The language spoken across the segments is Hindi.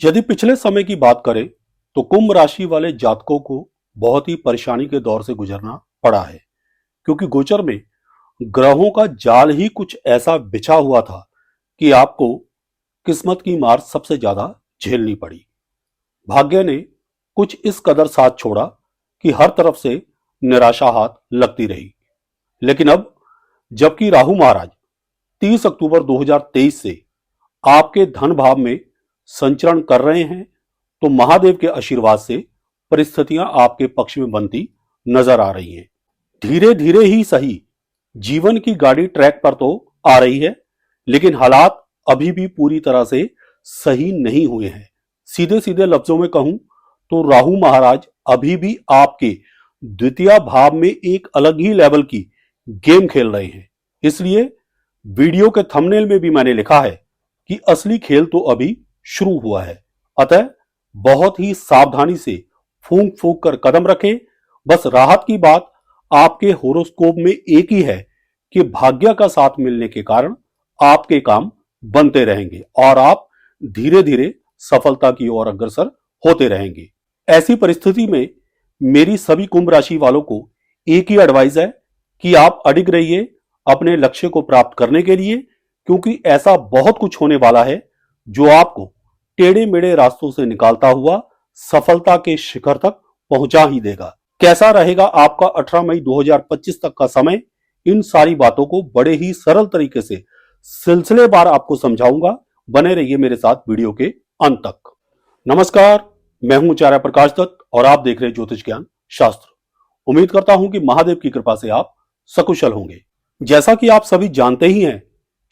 यदि पिछले समय की बात करें तो कुंभ राशि वाले जातकों को बहुत ही परेशानी के दौर से गुजरना पड़ा है, क्योंकि गोचर में ग्रहों का जाल ही कुछ ऐसा बिछा हुआ था कि आपको किस्मत की मार सबसे ज्यादा झेलनी पड़ी। भाग्य ने कुछ इस कदर साथ छोड़ा कि हर तरफ से निराशा हाथ लगती रही। लेकिन अब जबकि राहु महाराज 30 अक्टूबर 2023 से आपके धन भाव में संचरण कर रहे हैं, तो महादेव के आशीर्वाद से परिस्थितियां आपके पक्ष में बनती नजर आ रही हैं। धीरे धीरे ही सही, जीवन की गाड़ी ट्रैक पर तो आ रही है, लेकिन हालात अभी भी पूरी तरह से सही नहीं हुए हैं। सीधे सीधे लफ्जों में कहूं तो राहु महाराज अभी भी आपके द्वितीय भाव में एक अलग ही लेवल की गेम खेल रहे हैं। इसलिए वीडियो के थंबनेल में भी मैंने लिखा है कि असली खेल तो अभी शुरू हुआ है। अतः बहुत ही सावधानी से फूंक फूंक कर कदम रखें। बस राहत की बात आपके होरोस्कोप में एक ही है कि भाग्य का साथ मिलने के कारण आपके काम बनते रहेंगे और आप धीरे धीरे सफलता की ओर अग्रसर होते रहेंगे। ऐसी परिस्थिति में मेरी सभी कुंभ राशि वालों को एक ही एडवाइस है कि आप अडिग रहिए अपने लक्ष्य को प्राप्त करने के लिए, क्योंकि ऐसा बहुत कुछ होने वाला है जो आपको टेढ़े मेढ़े रास्तों से निकालता हुआ सफलता के शिखर तक पहुंचा ही देगा। कैसा रहेगा आपका 18 मई 2025 तक का समय, इन सारी बातों को बड़े ही सरल तरीके से सिलसिलेवार आपको समझाऊंगा। बने रहिए मेरे साथ वीडियो के अंत तक। नमस्कार, मैं हूं आचार्य प्रकाश दत्त और आप देख रहे हैं ज्योतिष ज्ञान शास्त्र। उम्मीद करता हूं कि महादेव की कृपा से आप सकुशल होंगे। जैसा कि आप सभी जानते ही हैं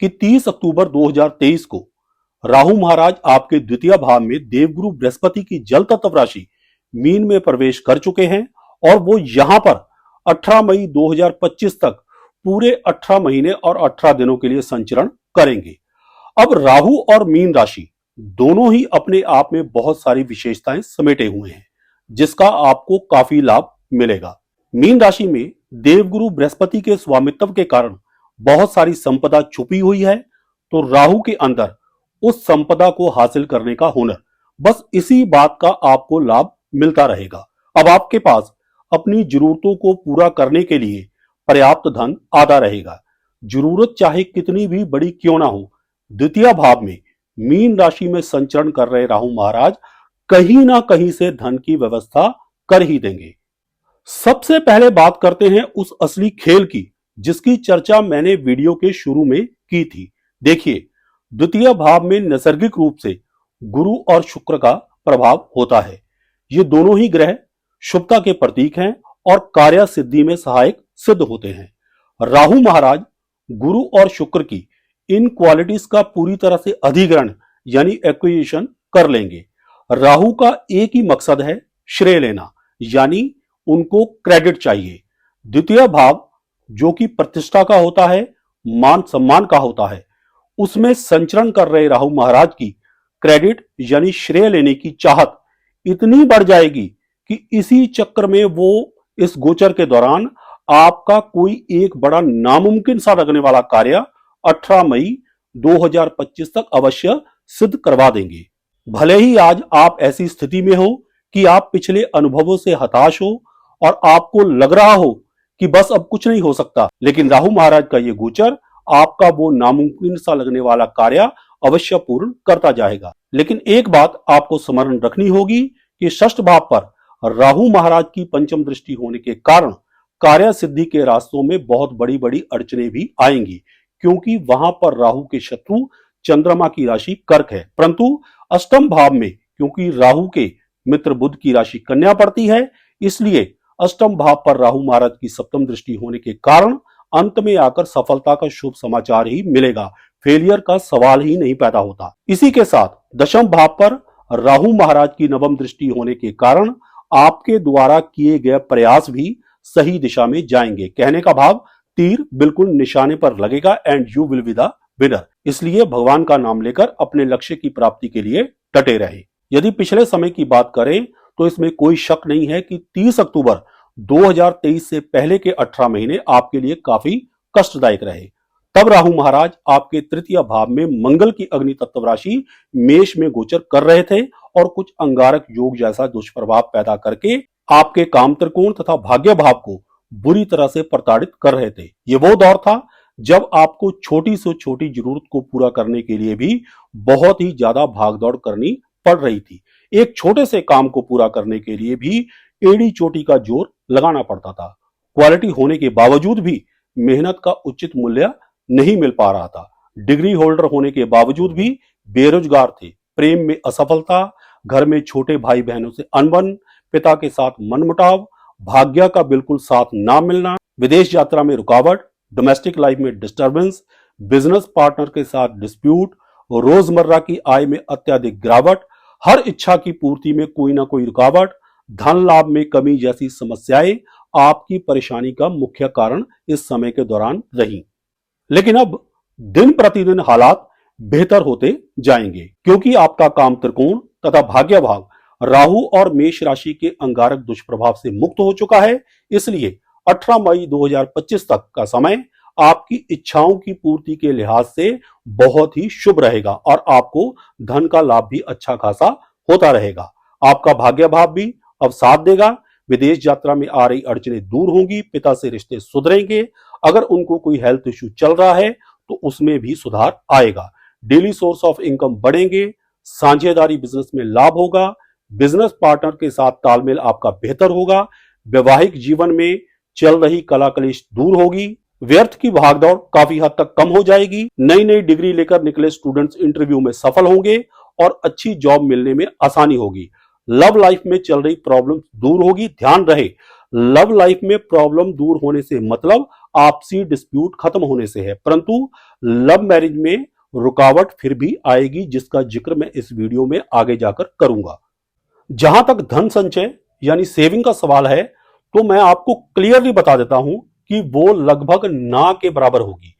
कि 30 अक्टूबर 2023 को राहु महाराज आपके द्वितीय भाव में देवगुरु बृहस्पति की जल तत्व राशि मीन में प्रवेश कर चुके हैं और वो यहां पर 18 मई 2025 तक पूरे 18 महीने और 18 दिनों के लिए संचरण करेंगे। अब राहु और मीन राशि दोनों ही अपने आप में बहुत सारी विशेषताएं समेटे हुए हैं, जिसका आपको काफी लाभ मिलेगा। मीन राशि में देवगुरु बृहस्पति के स्वामित्व के कारण बहुत सारी संपदा छुपी हुई है, तो राहु के अंदर उस संपदा को हासिल करने का हुनर, बस इसी बात का आपको लाभ मिलता रहेगा। अब आपके पास अपनी जरूरतों को पूरा करने के लिए पर्याप्त धन आता रहेगा। जरूरत चाहे कितनी भी बड़ी क्यों ना हो, द्वितीय भाव में मीन राशि में संचरण कर रहे राहु महाराज कहीं ना कहीं से धन की व्यवस्था कर ही देंगे। सबसे पहले बात करते हैं उस असली खेल की, जिसकी चर्चा मैंने वीडियो के शुरू में की थी। देखिए, द्वितीय भाव में नैसर्गिक रूप से गुरु और शुक्र का प्रभाव होता है। ये दोनों ही ग्रह शुभता के प्रतीक हैं और कार्य सिद्धि में सहायक सिद्ध होते हैं। राहु महाराज गुरु और शुक्र की इन क्वालिटीज का पूरी तरह से अधिग्रहण यानी एक्विजिशन कर लेंगे। राहु का एक ही मकसद है, श्रेय लेना, यानी उनको क्रेडिट चाहिए। द्वितीय भाव जो कि प्रतिष्ठा का होता है, मान सम्मान का होता है, उसमें संचरण कर रहे राहु महाराज की क्रेडिट यानी श्रेय लेने की चाहत इतनी बढ़ जाएगी कि इसी चक्कर में वो इस गोचर के दौरान आपका कोई एक बड़ा नामुमकिन सा लगने वाला कार्य 18 मई 2025 तक अवश्य सिद्ध करवा देंगे। भले ही आज आप ऐसी स्थिति में हो कि आप पिछले अनुभवों से हताश हो और आपको लग रहा हो कि बस अब कुछ नहीं हो सकता, लेकिन राहु महाराज का ये गोचर आपका वो नामुमकिन सा लगने वाला कार्य अवश्य पूर्ण करता जाएगा। लेकिन एक बात आपको स्मरण रखनी होगी कि षष्ठ भाव पर राहु महाराज की पंचम दृष्टि होने के कारण कार्य सिद्धि के रास्तों में बहुत बड़ी बड़ी अड़चने भी आएंगी, क्योंकि वहां पर राहु के शत्रु चंद्रमा की राशि कर्क है। परंतु अष्टम भाव में क्योंकि राहु के मित्र बुध की राशि कन्या पड़ती है, इसलिए अष्टम भाव पर राहु महाराज की सप्तम दृष्टि होने के कारण अंत में आकर सफलता का शुभ समाचार ही मिलेगा, फेलियर का सवाल ही नहीं पैदा होता। इसी के साथ दशम भाव पर राहु महाराज की नवम दृष्टि होने के कारण आपके द्वारा किए गए प्रयास भी सही दिशा में जाएंगे। कहने का भाव, तीर बिल्कुल निशाने पर लगेगा and you will be the winner. इसलिए भगवान का नाम लेकर अपने लक्ष्य की प्राप्ति के लिए डटे रहे। यदि पिछले समय की बात करें तो इसमें कोई शक नहीं है कि 30 अक्टूबर 2023 से पहले के 18 महीने आपके लिए काफी कष्टदायक रहे। तब राहु महाराज आपके तृतीय भाव में मंगल की अग्नि तत्व राशि मेष में गोचर कर रहे थे और कुछ अंगारक योग जैसा दुष्प्रभाव पैदा करके आपके काम त्रिकोण तथा भाग्य भाव को बुरी तरह से प्रताड़ित कर रहे थे। ये वो दौर था जब आपको छोटी से छोटी जरूरत को पूरा करने के लिए भी बहुत ही ज्यादा भागदौड़ करनी पड़ रही थी। एक छोटे से काम को पूरा करने के लिए भी एड़ी चोटी का जोर लगाना पड़ता था। क्वालिटी होने के बावजूद भी मेहनत का उचित मूल्य नहीं मिल पा रहा था। डिग्री होल्डर होने के बावजूद भी बेरोजगार थे। प्रेम में असफलता, घर में छोटे भाई बहनों से अनबन, पिता के साथ मनमुटाव, भाग्य का बिल्कुल साथ ना मिलना, विदेश यात्रा में रुकावट, डोमेस्टिक लाइफ में डिस्टर्बेंस, बिजनेस पार्टनर के साथ डिस्प्यूट, रोजमर्रा की आय में अत्यधिक गिरावट, हर इच्छा की पूर्ति में कोई ना कोई रुकावट, धन लाभ में कमी जैसी समस्याएं आपकी परेशानी का मुख्य कारण इस समय के दौरान रही। लेकिन अब दिन प्रतिदिन हालात बेहतर होते जाएंगे, क्योंकि आपका काम त्रिकोण तथा भाग्य भाव राहु और मेष राशि के अंगारक दुष्प्रभाव से मुक्त हो चुका है। इसलिए 18 मई 2025 तक का समय आपकी इच्छाओं की पूर्ति के लिहाज से बहुत ही शुभ रहेगा और आपको धन का लाभ भी अच्छा खासा होता रहेगा। आपका भाग्य भाव भी अब साथ देगा। विदेश यात्रा में आ रही अड़चनें दूर होंगी, पिता से रिश्ते सुधरेंगे, अगर उनको कोई हेल्थ इश्यू चल रहा है तो उसमें भी सुधार आएगा। डेली सोर्स ऑफ इनकम बढ़ेंगे, साझेदारी बिजनेस में लाभ होगा, बिजनेस पार्टनर के साथ तालमेल आपका बेहतर होगा, वैवाहिक जीवन में चल रही कला कलेश दूर होगी, व्यर्थ की भागदौड़ काफी हद तक कम हो जाएगी, नई नई डिग्री लेकर निकले स्टूडेंट्स इंटरव्यू में सफल होंगे और अच्छी जॉब मिलने में आसानी होगी। लव लाइफ में चल रही प्रॉब्लम दूर होगी। ध्यान रहे, लव लाइफ में प्रॉब्लम दूर होने से मतलब आपसी डिस्प्यूट खत्म होने से है, परंतु लव मैरिज में रुकावट फिर भी आएगी, जिसका जिक्र मैं इस वीडियो में आगे जाकर करूंगा। जहां तक धन संचय यानी सेविंग का सवाल है, तो मैं आपको क्लियरली बता देता हूं कि वो लगभग ना के बराबर होगी।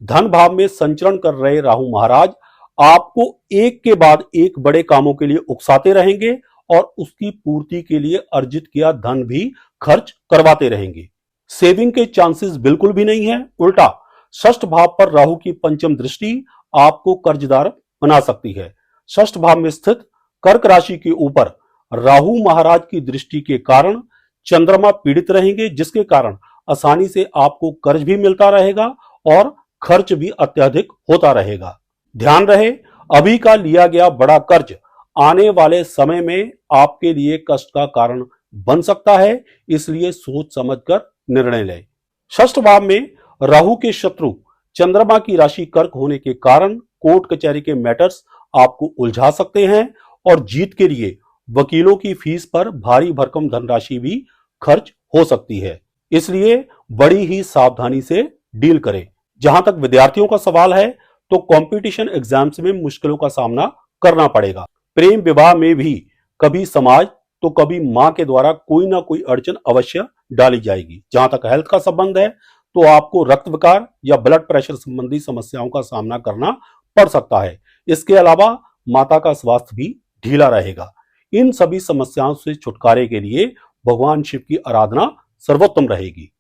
धन भाव में संचरण कर रहे राहु महाराज आपको एक के बाद एक बड़े कामों के लिए उकसाते रहेंगे और उसकी पूर्ति के लिए अर्जित किया धन भी खर्च करवाते रहेंगे। सेविंग के चांसेस बिल्कुल भी नहीं है। उल्टा षष्ठ भाव पर राहु की पंचम दृष्टि आपको कर्जदार बना सकती है। षष्ठ भाव में स्थित कर्क राशि के ऊपर राहु महाराज की दृष्टि के कारण चंद्रमा पीड़ित रहेंगे, जिसके कारण आसानी से आपको कर्ज भी मिलता रहेगा और खर्च भी अत्यधिक होता रहेगा। ध्यान रहे, अभी का लिया गया बड़ा कर्ज आने वाले समय में आपके लिए कष्ट का कारण बन सकता है, इसलिए सोच समझकर निर्णय लें। षष्ठ भाव में राहु के शत्रु चंद्रमा की राशि कर्क होने के कारण कोर्ट कचहरी के मैटर्स आपको उलझा सकते हैं और जीत के लिए वकीलों की फीस पर भारी भरकम धनराशि भी खर्च हो सकती है, इसलिए बड़ी ही सावधानी से डील करें। जहां तक विद्यार्थियों का सवाल है, तो कंपटीशन एग्जाम्स में मुश्किलों का सामना करना पड़ेगा। प्रेम विवाह में भी कभी समाज तो कभी मां के द्वारा कोई ना कोई अड़चन अवश्य डाली जाएगी। जहां तक हेल्थ का संबंध है, तो आपको रक्त विकार या ब्लड प्रेशर संबंधी समस्याओं का सामना करना पड़ सकता है। इसके अलावा माता का स्वास्थ्य भी ढीला रहेगा। इन सभी समस्याओं से छुटकारे के लिए भगवान शिव की आराधना सर्वोत्तम रहेगी।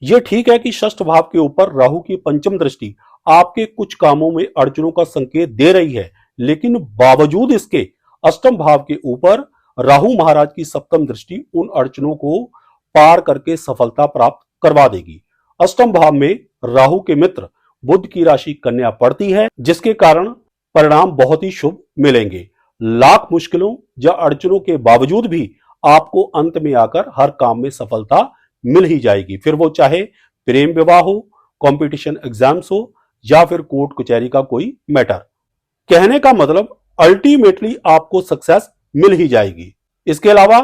यह ठीक है कि षष्ठ भाव के ऊपर राहु की पंचम दृष्टि आपके कुछ कामों में अड़चनों का संकेत दे रही है, लेकिन बावजूद इसके अष्टम भाव के ऊपर राहु महाराज की सप्तम दृष्टि उन अड़चनों को पार करके सफलता प्राप्त करवा देगी। अष्टम भाव में राहु के मित्र बुध की राशि कन्या पड़ती है, जिसके कारण परिणाम बहुत ही शुभ मिलेंगे। लाख मुश्किलों या अड़चनों के बावजूद भी आपको अंत में आकर हर काम में सफलता मिल ही जाएगी, फिर वो चाहे प्रेम विवाह हो, कंपटीशन एग्जाम्स हो या फिर कोर्ट कचहरी का कोई मैटर। कहने का मतलब अल्टीमेटली आपको सक्सेस मिल ही जाएगी। इसके अलावा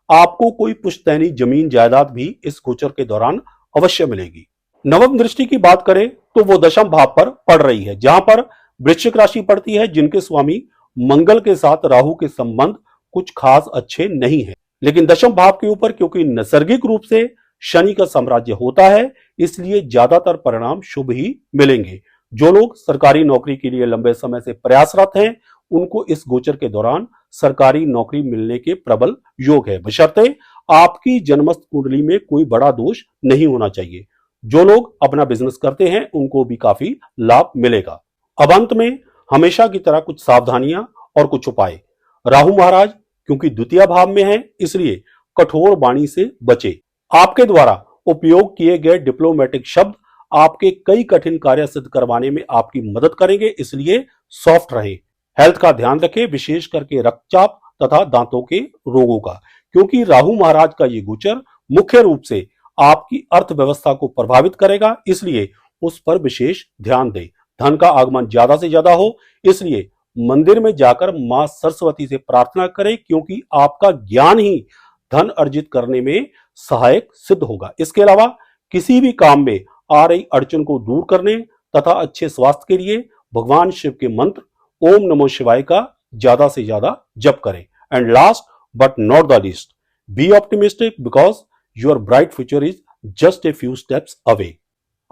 आपको कोई पुश्तैनी जमीन जायदाद भी इस गोचर के दौरान अवश्य मिलेगी। नवम दृष्टि की बात करें तो वो दशम भाव पर पड़ रही है, जहां पर वृश्चिक राशि पड़ती है, जिनके स्वामी मंगल के साथ राहु के संबंध कुछ खास अच्छे नहीं है। लेकिन दशम भाव के ऊपर क्योंकि नैसर्गिक रूप से शनि का साम्राज्य होता है, इसलिए ज्यादातर परिणाम शुभ ही मिलेंगे। जो लोग सरकारी नौकरी के लिए लंबे समय से प्रयासरत हैं, उनको इस गोचर के दौरान सरकारी नौकरी मिलने के प्रबल योग है, बशर्ते आपकी जन्मस्थ कुंडली में कोई बड़ा दोष नहीं होना चाहिए। जो लोग अपना बिजनेस करते हैं, उनको भी काफी लाभ मिलेगा। अब अंत में हमेशा की तरह कुछ सावधानियां और कुछ उपाय। राहु महाराज क्योंकि द्वितीय भाव में है, इसलिए कठोर वाणी से बचे। आपके द्वारा उपयोग किए गए डिप्लोमेटिक शब्द आपके कई कठिन कार्य सिद्ध करवाने में आपकी मदद करेंगे, इसलिए सॉफ्ट रहें। हेल्थ का ध्यान रखें, विशेष करके रक्तचाप तथा दांतों के रोगों का, क्योंकि राहु महाराज का ये गोचर मुख्य रूप से आपकी अर्थव्यवस्था को प्रभावित करेगा, इसलिए उस पर विशेष ध्यान दें। धन का आगमन ज्यादा से ज्यादा हो, इसलिए मंदिर में जाकर मां सरस्वती से प्रार्थना करें, क्योंकि आपका ज्ञान ही धन अर्जित करने में सहायक सिद्ध होगा। इसके अलावा किसी भी काम में आ रही अड़चन को दूर करने तथा अच्छे स्वास्थ्य के लिए भगवान शिव के मंत्र ओम नमो शिवाय का ज्यादा से ज्यादा जप करें। And last but not the least, be optimistic because your bright future is just a few steps away.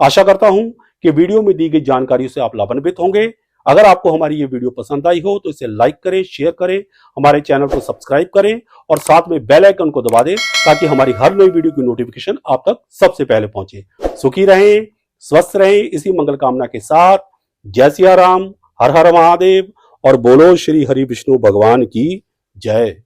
आशा करता हूं कि वीडियो में दी गई जानकारी से आप लाभान्वित होंगे। अगर आपको हमारी ये वीडियो पसंद आई हो तो इसे लाइक करें, शेयर करें, हमारे चैनल को सब्सक्राइब करें और साथ में बेल आइकन को दबा दें ताकि हमारी हर नई वीडियो की नोटिफिकेशन आप तक सबसे पहले पहुंचे। सुखी रहें, स्वस्थ रहें, इसी मंगल कामना के साथ जय सिया राम, हर हर महादेव और बोलो श्री हरि विष्णु भगवान की जय।